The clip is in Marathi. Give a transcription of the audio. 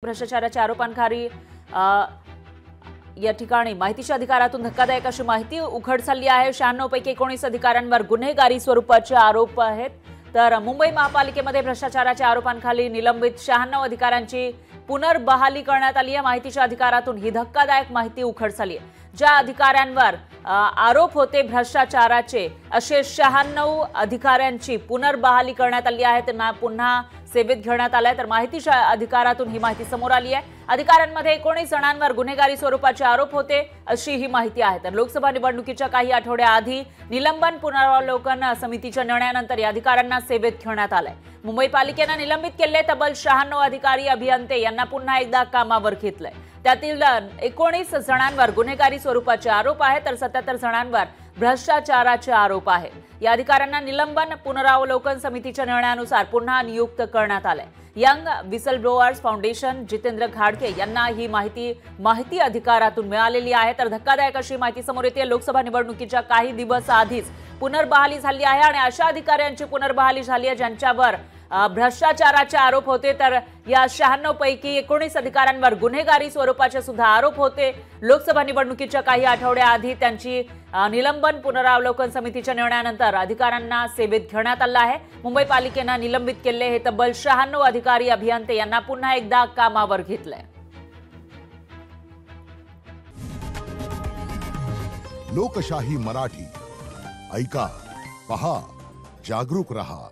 भ्रष्टाचाराच्या आरोपांखाली या ठिकाणी माहितीच्या अधिकारातून धक्कादायक अशी माहिती उघड झाली आहे। 96 पैकी 19 अधिकाऱ्यांवर गुन्हेगारी स्वरूपाचे आरोप आहेत। तर मुंबई महापालिकेमध्ये भ्रष्टाचाराच्या आरोपांखाली निलंबित 96 अधिकाऱ्यांची पुनर्बहाली करण्यात आली आहे। माहितीच्या अधिकारातून ही धक्कादायक माहिती उघड झाली आहे। ज्या अधिकाऱ्यांवर आरोप होते भ्रष्टाचाराचे असे 96 अधिकाऱ्यांची पुनर्बहाली करण्यात आली आहे, त्यांना पुन्हा सेवेत घेण्यात आले। तर माहितीच्या अधिकारातून ही माहिती समोर आली आहे। अधिकाऱ्यांमध्ये 19 जणांवर गुन्हेगारी स्वरूपाचे आरोप होते अशी ही माहिती आहे। तर लोकसभा निवडणुकीच्या काही आठवड्याआधी निलंबन पुनरावलोकन समितीच्या निर्णयानंतर या अधिकाऱ्यांना सेवेत घेण्यात आले। मुंबई पालिकेने निलंबित केले तब्बल 96 अधिकारी अभियंते यांना पुन्हा एकदा कामावर घेतले। त्यातील 19 जणांवर गुन्हेगारी स्वरूपाचे आरोप आहेत, तर 77 जणांवर भ्रष्टाचाराचे आरोप आहेत। या अधिकाऱ्यांना निलंबन पुनरावलोकन समितीच्या निर्णयानुसार पुन्हा नियुक्त करण्यात आले। Young whistle blowers foundation Jitendra घाडगे यांना ही माहिती अधिकारातून मिळालेली आहे। तर धक्कादायक अशी माहिती समोर येते। लोकसभा निवडणुकीच्या काही दिवस आधीच पुनर्बहाली झाली आहे आणि अशा अधिकाऱ्यांची पुनर्बहाली झाली आहे ज्यांच्यावर भ्रष्टाचाराचे आरोप होते। तर या 96 पैकी 19 अधिकाऱ्यांवर गुन्हेगारी स्वरूपाचे सुद्धा आरोप होते। लोकसभा निवडणुकीच्या काही आठवड्याआधी त्यांची निलंबन पुनरावलोकन समितीच्या निर्णयानंतर अधिकाऱ्यांना सेवेत घेण्यात आलं आहे। मुंबई पालिकेने निलंबित केले हे तब्बल 96 अधिकारी अभियंते यांना पुन्हा एकदा कामावर घेतलंय। लोकशाही मराठी ऐका, पहा, जागरूक रहा।